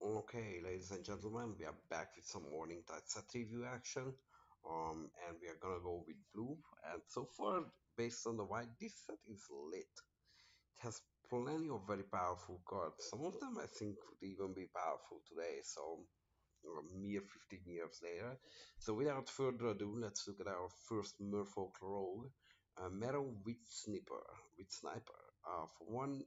Okay, ladies and gentlemen, we are back with some morning tide set review action. And we are gonna go with blue. And so far, based on the white, this set is lit. It has plenty of very powerful cards. Some of them I think would even be powerful today. So a mere 15 years later. So without further ado, let's look at our first Merfolk rogue, Meadow with Sniper. For one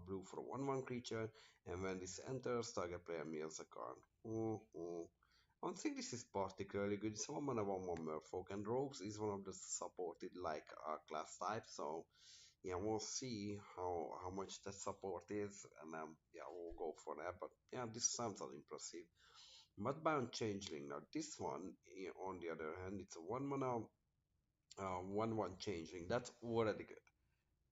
blue for a 1/1 creature, and when this enters, target player mills a card. I don't think this is particularly good. It's 1/1 Merfolk, and Rogues is one of the supported like class types. So yeah, we'll see how much that support is, and yeah, we'll go for that. But yeah, this sounds impressive. Mudbound Changeling. Now this one, on the other hand, it's a 1 mana 1/1 Changeling. That's already good.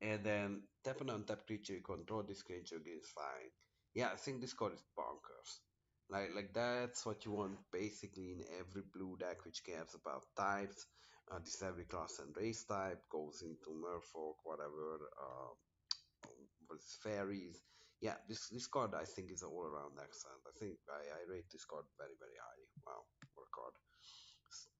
And then tap an untapped creature you control. This creature gains flying. Yeah, I think this card is bonkers. Like that's what you want basically in every blue deck which cares about types. This every class and race type goes into Merfolk, whatever. With fairies. Yeah, this card I think is all around excellent. I think I rate this card very highly. Wow, what a card!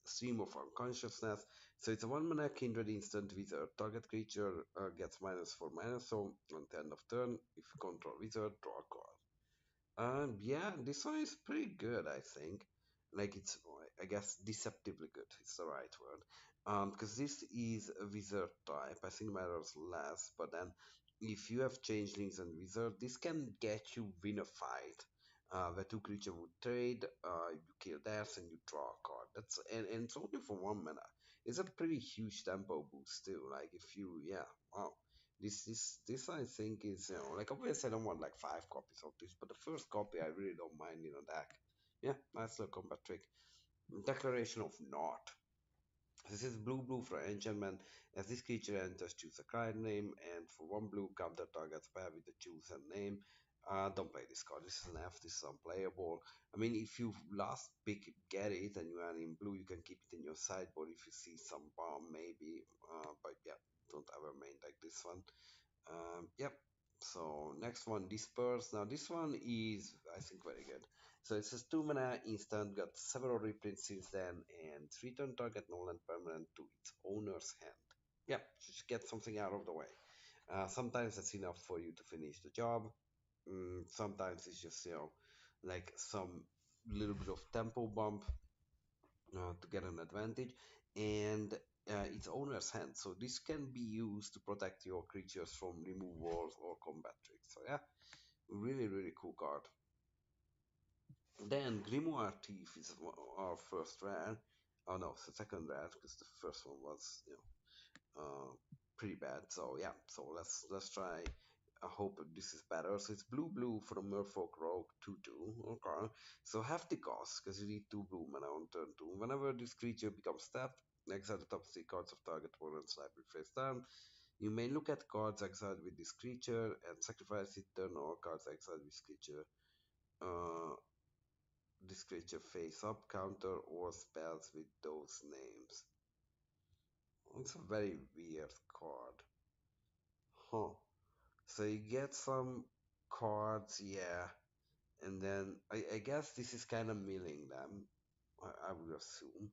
Stream of Unconsciousness. So it's a 1 mana kindred instant wizard. Target creature gets -4/-, so on the end of turn, if you control wizard, draw a card. Yeah, this one is pretty good, I think. Like it's, I guess, deceptively good. It's the right word. Because this is a wizard type. I think matters less. But then, if you have changelings and wizard, this can get you win a fight. Where two creatures would trade, you kill theirs and you draw a card. And it's only for 1 mana. It's a pretty huge tempo boost too. Like if you, yeah, wow. This I think is, like obviously I don't want like 5 copies of this, but the first copy I really don't mind in a deck. Yeah, nice little combat trick. Declaration of Naught. This is blue for enchantment. As this creature enters, choose a card name, and for 1 blue, counter target spell with the chosen name. Don't play this card. This is an F. This is unplayable. I mean, if you last pick get it and you are in blue, you can keep it in your sideboard if you see some bomb, maybe. But yeah, don't ever main like this one. Yep. So next one, Disperse. Now this one is, I think, very good. So it says 2 mana instant, got several reprints since then, and return target non-land permanent to its owner's hand. Yep, just get something out of the way. Sometimes that's enough for you to finish the job. Sometimes it's just, like some little bit of tempo bump to get an advantage, and its owner's hand. So this can be used to protect your creatures from removals or combat tricks. So yeah, really cool card. Then Grimoire Thief is our first rare. Oh no, it's the second rare because the first one was pretty bad. So yeah, so let's try. I hope this is better. So it's blue for the Merfolk Rogue 2/2. Okay. So half the cost because you need 2 blue mana on turn 2. Whenever this creature becomes tapped, exile the top 3 cards of target opponent's library face down. You may look at cards exiled with this creature and sacrifice it, turn all cards exiled with uh, this creature face up, counter or spells with those names. It's a very weird card. Huh. So you get some cards, yeah, and then I guess this is kind of milling them. I would assume.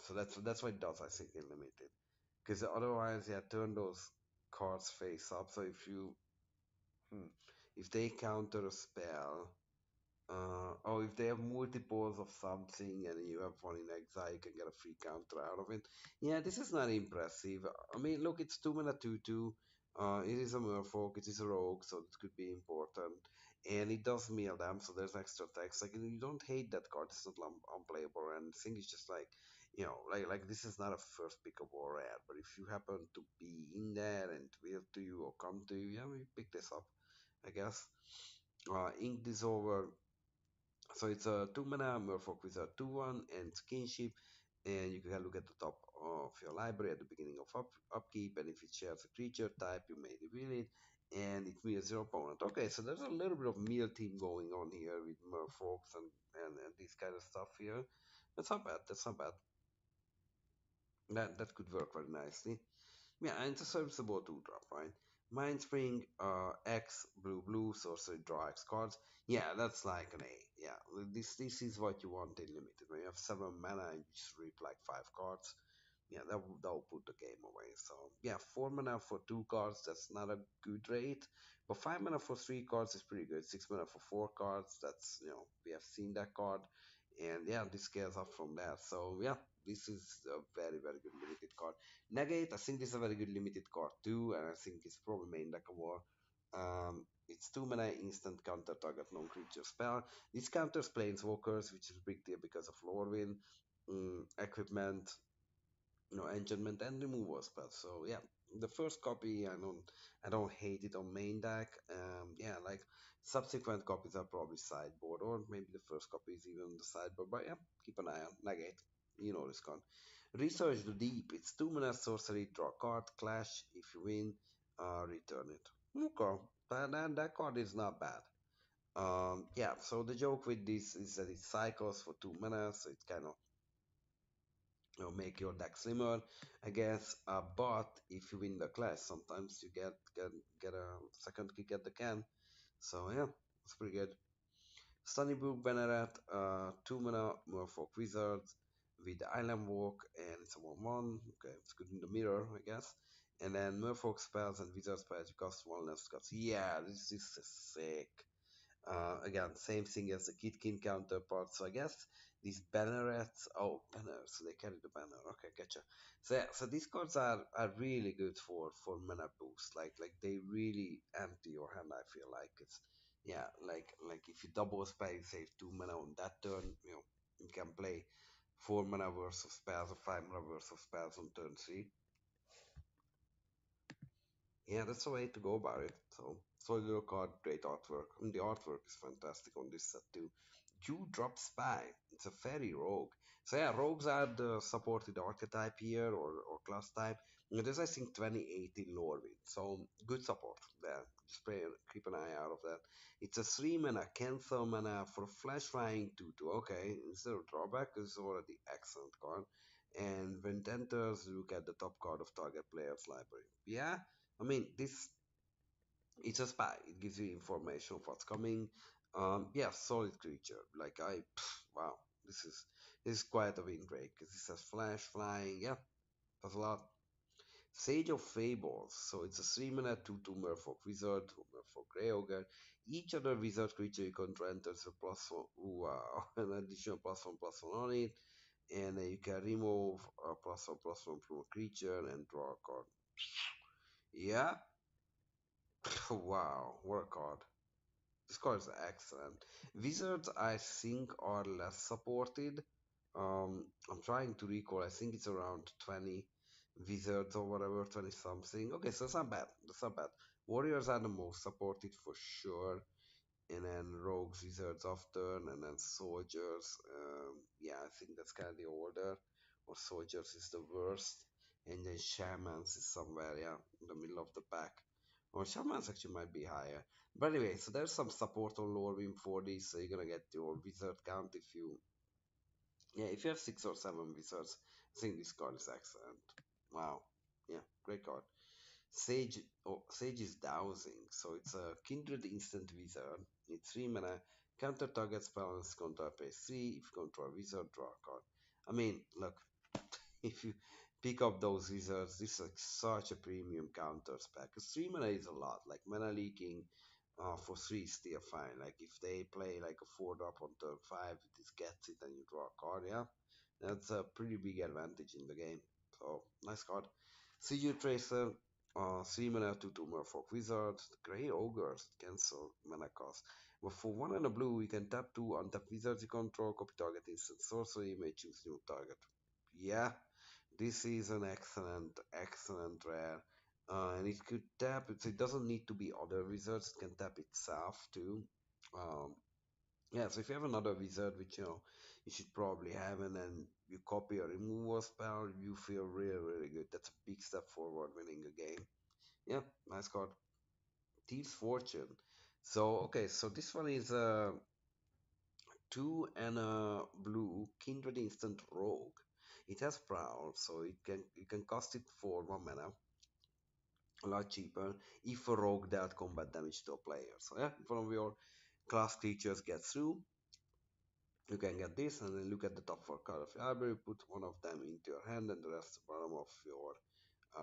So that's what it does. I think in limited, because otherwise, yeah, turn those cards face up. So hmm, if they counter a spell, or if they have multiples of something and you have one in exile, you can get a free counter out of it. Yeah, this is not impressive. I mean, look, it's 2 mana 2/2. It is a merfolk, it is a rogue, so it could be important. And it does meal them, so there's extra text. Like, you don't hate that card, it's not unplayable or anything. It's just like, like this is not a first pickable rare, but if you happen to be in there and will to you or come to you, yeah, we pick this up, I guess. Ink Dissolver, so it's a 2 mana Merfolk with a 2/1 and Kinship, and you can look at the top of your library at the beginning of upkeep, and if it shares a creature type, you may reveal it, and it mirrors your opponent. Okay, so there's a little bit of meal team going on here with Merfolks and this kind of stuff here. That's not bad. That's not bad. That could work very nicely. Yeah, and it's a serviceable 2-drop, right? Mind Spring, X, blue, blue, sorcery, draw X cards. Yeah, that's like an A. Yeah, this is what you want in limited. When you have 7 mana and you just reap like 5 cards, yeah, that will put the game away. So yeah, 4 mana for 2 cards, that's not a good rate. But 5 mana for 3 cards is pretty good. 6 mana for 4 cards, that's we have seen that card, and yeah, this scales up from that. So yeah, this is a very very good limited card. Negate, I think this is a very good limited card too, and I think it's probably main deck of war. It's 2 mana instant counter target non-creature spell. This counters planeswalkers, which is a big deal because of Lorwyn, equipment, enchantment and removal spells. So yeah, the first copy I don't hate it on main deck. Yeah, like subsequent copies are probably sideboard, or maybe the first copy is even on the sideboard. But yeah, keep an eye on Negate. You know this card. Research the Deep. It's 2 mana sorcery, draw card, clash. If you win, return it. Okay, that card is not bad. Yeah, so the joke with this is that it cycles for 2 mana, so it kind of make your deck slimmer, I guess. But if you win the clash, sometimes you get a second kick at the can. So yeah, it's pretty good. Sunnybrook Banneret, 2 mana Merfolk Wizard with the Island Walk, and it's a 1/1. Okay, it's good in the mirror, I guess. And then Merfolk spells and Wizard spells, you cost 1 less cost. Yeah, this is sick. Again, same thing as the Kitkin counterpart. So I guess these bannerets, oh, banners, so they carry the banner. Okay, gotcha. So yeah, so these cards are really good for mana boost. Like they really empty your hand. I feel like it's yeah, like if you double spell, you save 2 mana on that turn. You can play 4 mana worth of spells or 5 mana worth of spells on turn three. Yeah, that's the way to go about it. So your card, great artwork. And the artwork is fantastic on this set too. You drop Spy. It's a fairy rogue. So yeah, rogues are the supported archetype here, or class type. It is I think 2018 Lorwyn. So good support there. Just keep an eye out of that. It's a 3 mana cancel mana for flash flying 2/2. Okay, instead of drawback, it's already excellent card. And when it enters, look at the top card of target player's library. Yeah, I mean, this it's a spy. It gives you information of what's coming. Yeah, solid creature. Wow, this is quite a win rate because this has flash, flying. Yeah, that's a lot. Sage of Fables. So it's a 3 mana 2/2 Merfolk Wizard, Merfolk Grey Ogre. Each other wizard creature you control enters a +1. Wow, an additional +1/+1 on it, and you can remove a +1/+1 from a creature and draw a card. Yeah, wow, what a card. This card is excellent. Wizards, I think, are less supported. I'm trying to recall. I think it's around 20 wizards or whatever, 20 something. Okay, so it's not bad. That's not bad. Warriors are the most supported for sure, and then rogues, wizards after, and then soldiers. Yeah, I think that's kind of the order. Or soldiers is the worst, and then shamans is somewhere, yeah, in the middle of the pack. Or shamans actually might be higher. But anyway, so there's some support on Lorwyn for this, so you're gonna get your wizard count if you have 6 or 7 wizards. I think this card is excellent. Wow, yeah, great card. Sage is dowsing, so it's a kindred instant wizard. It's 3 mana, counter target spells, control pays 3. If you control a wizard, draw a card. I mean, look, if you pick up those wizards, this is like such a premium counter spec. Because 3 mana is a lot. Like mana leaking for 3 is still fine. Like if they play like a 4 drop on turn 5, this gets it and you draw a card, yeah. That's a pretty big advantage in the game. So nice card. CG Tracer, 3 mana 2/2 Merfolk Wizard, Grey Ogres, cancel mana cost. But for 1 and a blue, you can tap 2 untap wizards you control, copy target instant sorcery, you may choose new target. Yeah, this is an excellent rare. And it could tap, it doesn't need to be other wizards, it can tap itself too. Um, yeah, so if you have another wizard, which you should probably have, and then you copy a removal spell, you feel really, really good. That's a big step forward winning a game. Yeah, nice card. Thieves Fortune. So, okay, so this one is a 2 and a blue Kindred Instant Rogue. It has Prowl, so you can cost it for 1 mana. a lot cheaper if a rogue dealt combat damage to a player. So yeah, if one of your class creatures gets through, you can get this, and then look at the top four card of your library, put one of them into your hand, and the rest bottom of your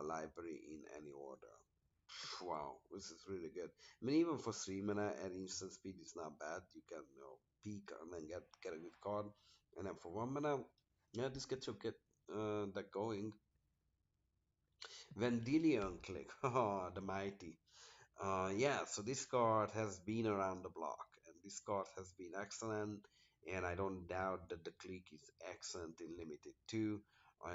library in any order. Wow, this is really good. I mean, even for 3 mana at instant speed, it's not bad. You can, peek and then get a good card. And then for 1 mana, yeah, this gets your get that going. Vendilion click, the mighty. Yeah, so this card has been around the block, and this card has been excellent, and I don't doubt that the click is excellent in limited too.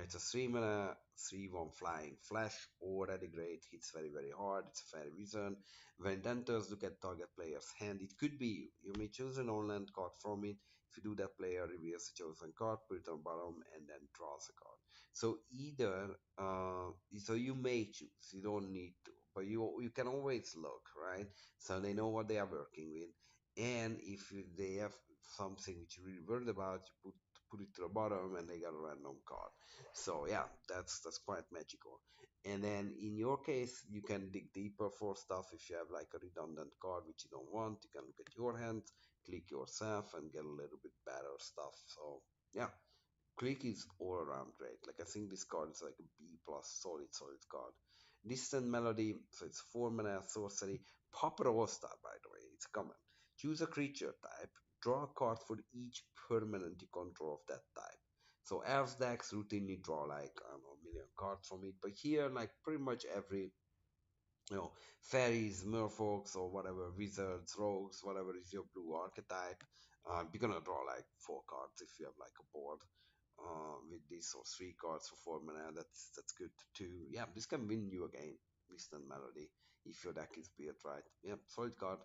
It's a 3 mana, 3/1 flying flash, already great, hits very very hard, it's a fairy wizard. When it enters, look at target player's hand. It could be you. You may choose an on-land card from it. If you do that, player reveals the chosen card, put it on bottom, and then draws a card. So either, so you may choose, you don't need to, but you can always look, right? So they know what they are working with, and if they have something which you're really worried about, you put it to the bottom, and they got a random card. So yeah, that's quite magical. And then in your case, you can dig deeper for stuff. If you have like a redundant card which you don't want, you can look at your hands, click yourself, and get a little bit better stuff. So yeah, Greek is all around great. Like I think this card is like a B plus solid card. Distant Melody, so it's 4 mana sorcery. Paparosta, by the way, it's common. Choose a creature type, draw a card for each permanent you control of that type. So elves decks routinely draw like I don't know a million cards from it, but here like pretty much every fairies, merfolks, or whatever, wizards, rogues, whatever is your blue archetype. You're gonna draw like 4 cards if you have like a board with this, or 3 cards for 4 mana. That's good too. Yeah, this can win you a game. Distant Melody, if your deck is built right. Yeah, solid card.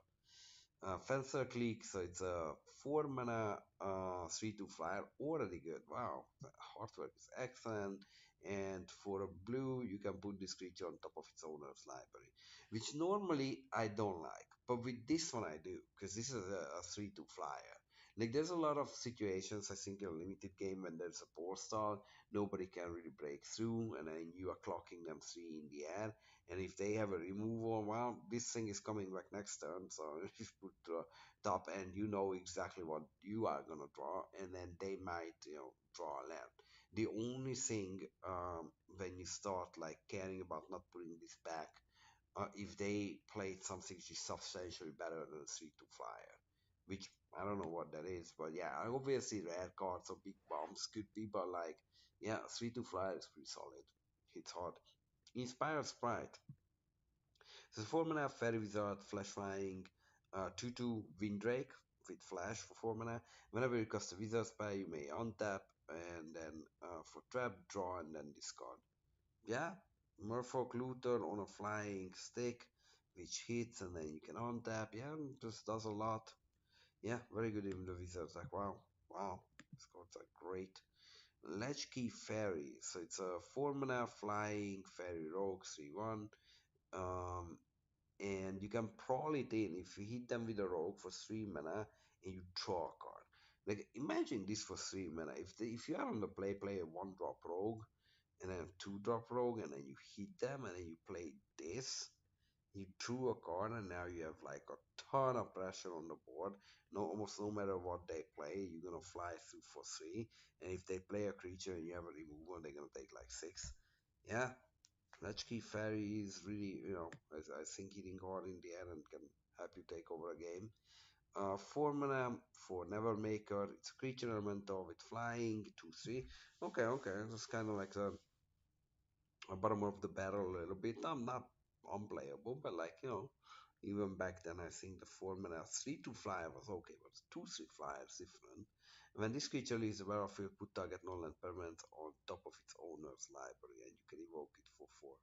Fencer Clique, so it's a 4 mana, 3/2 flyer, already good. Wow, the artwork is excellent. And for a blue, you can put this creature on top of its owner's library, which normally I don't like, but with this one I do, because this is a 3/2 flyer. Like, there's a lot of situations, I think, in a limited game when there's a poor stall, nobody can really break through, and then you are clocking them 3 in the air, and if they have a removal, well, this thing is coming back next turn. So if you put the top end, you know exactly what you are gonna draw, and then they might, draw a land. The only thing, when you start like caring about not putting this back, if they played something which is substantially better than a 3/2 flyer, which I don't know what that is, but yeah, obviously rare cards or big bombs could be, but like, yeah, 3/2 flyer is pretty solid. Hits hard. Inspired Sprite. So 4 mana Fairy Wizard, Flash Flying, 2/2 Windrake with Flash for 4 mana. Whenever you cast a Wizard spell, you may untap, and then for trap, draw, and then discard. Yeah, Merfolk Looter on a flying stick, which hits, and then you can untap. Yeah, just does a lot. Yeah, very good in the Wizards. Like, wow, these cards are great. Latchkey Fairy, so it's a 4 mana flying fairy rogue 3/1. Um, and you can prawl it in if you hit them with a rogue for 3 mana and you draw a card. Like, imagine this for 3 mana. If you are on the play a 1 drop rogue and then 2 drop rogue, and then you hit them and then you play this, you drew a card, and now you have like a ton of pressure on the board. No, almost no matter what they play, you're gonna fly through for 3. And if they play a creature and you have a removal, they're gonna take like 6. Yeah, Latchkey Fairy is really, I think hitting hard in the air and can help you take over a game. 4 mana for Nevermaker. It's a creature elemental with flying, 2/3. Okay, it's kind of like a bottom of the barrel a little bit. I'm not unplayable, but like, even back then, I think the 4 mana 3/2 flyer was okay, but 2/3 flyer is different. When this creature leaves the battlefield, put target non-land permanent on top of its owner's library, and you can evoke it for 4.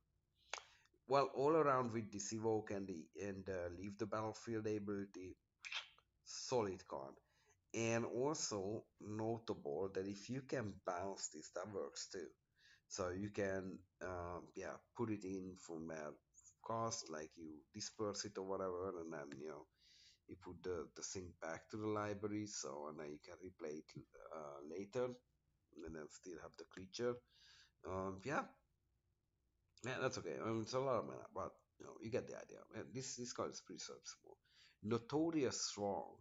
Well, all around with this evoke and leave the battlefield ability, solid card. And also notable that if you can bounce this, that works too. So you can, yeah, put it in from that cost, like you disperse it or whatever, and then you put the thing back to the library. So and then you can replay it later, and then still have the creature. Yeah, yeah, that's okay. I mean, it's a lot of mana, but You get the idea. This card is pretty serviceable. Notorious Strong.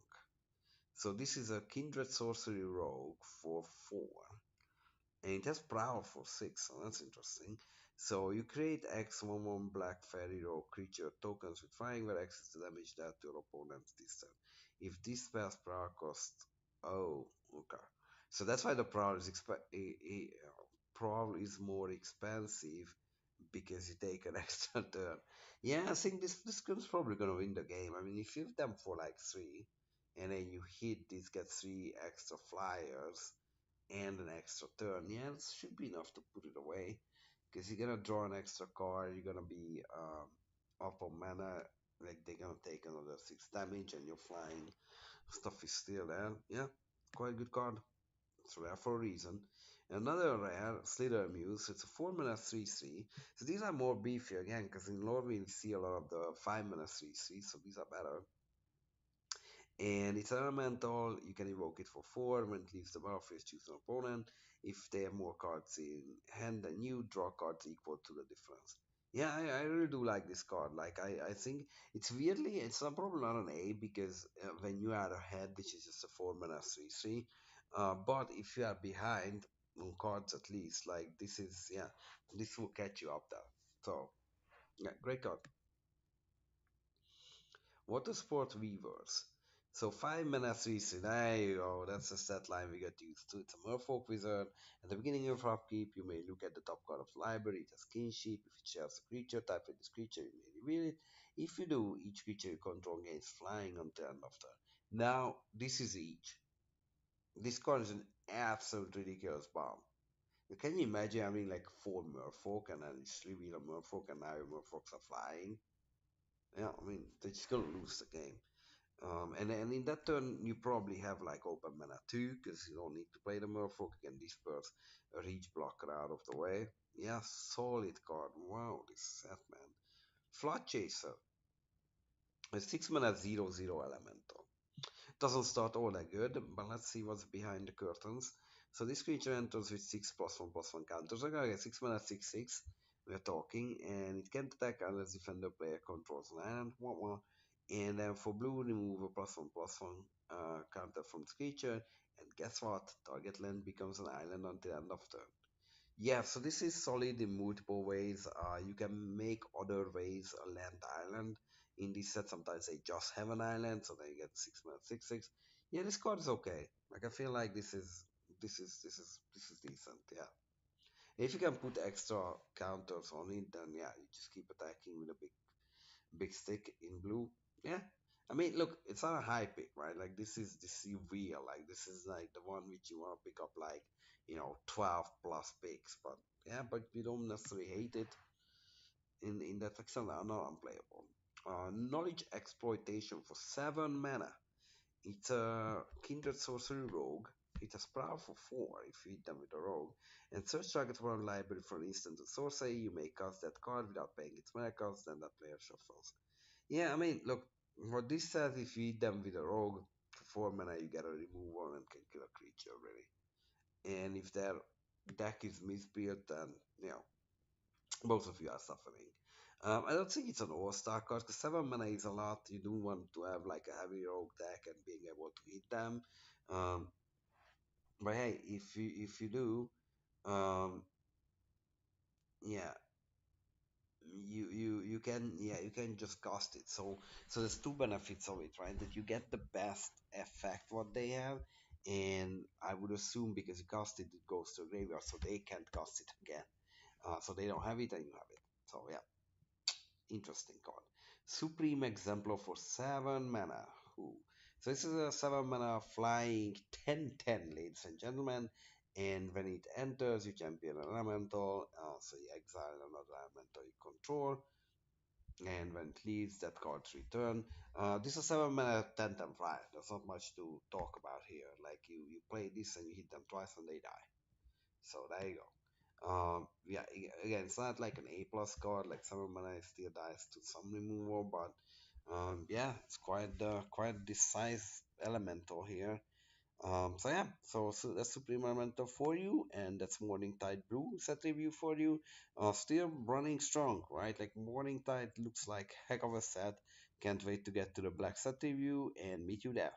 So this is a Kindred Sorcery Rogue for 4. And it has Prowl for 6, so that's interesting. So you create X 1/1 Black Fairy Rogue creature tokens with flying where X is the damage that your opponent's this turn. If this spell's Prowl cost. Oh, okay. So that's why the Prowl is more expensive because you take an extra turn. Yeah, I think this gun's probably gonna win the game. I mean, if you have them for like 3, and then you hit this, get 3 extra flyers and an extra turn. Yeah, it should be enough to put it away. Because you're gonna draw an extra card, you're gonna be up on mana, like they're gonna take another 6 damage, and you're flying. Stuff is still there. Yeah, quite a good card. It's rare for a reason. Another rare, Slither Muse. It's a 4 mana 3/3. So these are more beefy again, because in lore we see a lot of the 5 mana 3/3, so these are better. And it's elemental. You can evoke it for 4. When it leaves the battlefield, choose an opponent. If they have more cards in hand than you, draw cards equal to the difference. Yeah, I really do like this card. Like, I think it's weirdly, it's not probably not an A because when you are ahead, which is just a 4 mana 3/3. But if you are behind on cards at least, like this is, yeah, this will catch you up there. So, yeah, great card. Watersport Weavers. So 5 mana 3 3. There you go. That's the stat line we get used to. It's a Merfolk Wizard. At the beginning of upkeep, you may look at the top card of the library. It has kinship. If it shares a creature type with this creature, you may reveal it. If you do, each creature you control gains flying until end of turn. Now, this is each. This card is an absolute ridiculous bomb. Can you imagine having like 4 Merfolk and then just reveal a Merfolk and now your Merfolks are flying? Yeah, I mean, they're just gonna lose the game. And in that turn, you probably have like open mana too, because you don't need to play the Merfolk. You can disperse a reach blocker out of the way. Yeah, solid card. Wow, this set, man. Flood Chaser. A 6 mana 0/0 elemental. Doesn't start all that good, but let's see what's behind the curtains. So this creature enters with 6+1/+1 counters. I'm gonna get 6 mana 6/6. We're talking, and it can't attack unless defender player controls an island. And then for blue, remove a +1/+1 counter from the creature. And guess what? Target land becomes an island until end of turn. Yeah, so this is solid in multiple ways. You can make other ways a land island. In this set, sometimes they just have an island, so then you get 6 mana 6/6. Yeah, this card is okay. Like I feel like this is decent. Yeah, if you can put extra counters on it, then yeah, you just keep attacking with a big stick in blue. Yeah. I mean, look, it's not a high pick, right? Like this is real. Like this is like the one which you want to pick up like 12 plus picks. But yeah, but you don't necessarily hate it. In that section, are not unplayable. Knowledge exploitation for 7 mana. It's a Kindred Sorcery Rogue. It has Prowl for 4 if you hit them with a Rogue. And search target from library for an instant or sorcery. You may cast that card without paying its mana cost, then that player shuffles. Yeah, I mean, look, what this says, if you hit them with a Rogue, for 4 mana you get a removal and can kill a creature, really. And if their deck is misbuilt, then, you know, both of you are suffering. I don't think it's an all-star card because 7 mana is a lot. You do want to have like a heavy rogue deck and being able to hit them. Um, but hey, if you do, um, yeah, you can just cast it. So there's two benefits of it, right? That you get the best effect what they have, and I would assume because you cast it, it goes to a graveyard, so they can't cast it again. So they don't have it, and you have it. So yeah. Interesting card. Supreme Exemplar for 7 mana. Ooh. So this is a 7 mana flying 10/10, ladies and gentlemen. And when it enters, you champion an elemental. So you exile another elemental you control. And when it leaves, that card's return. This is 7 mana 10/10 fly. There's not much to talk about here. Like you play this and you hit them twice and they die. So there you go. Yeah, again, it's not like an A plus card. Like some of mana still dies to some removal, but yeah, it's quite the size elemental here. So yeah, so that's Supreme Memento for you, and that's Morning Tide Brew set review for you. Still running strong, right? Like Morning Tide looks like heck of a set. Can't wait to get to the Black set review and meet you there.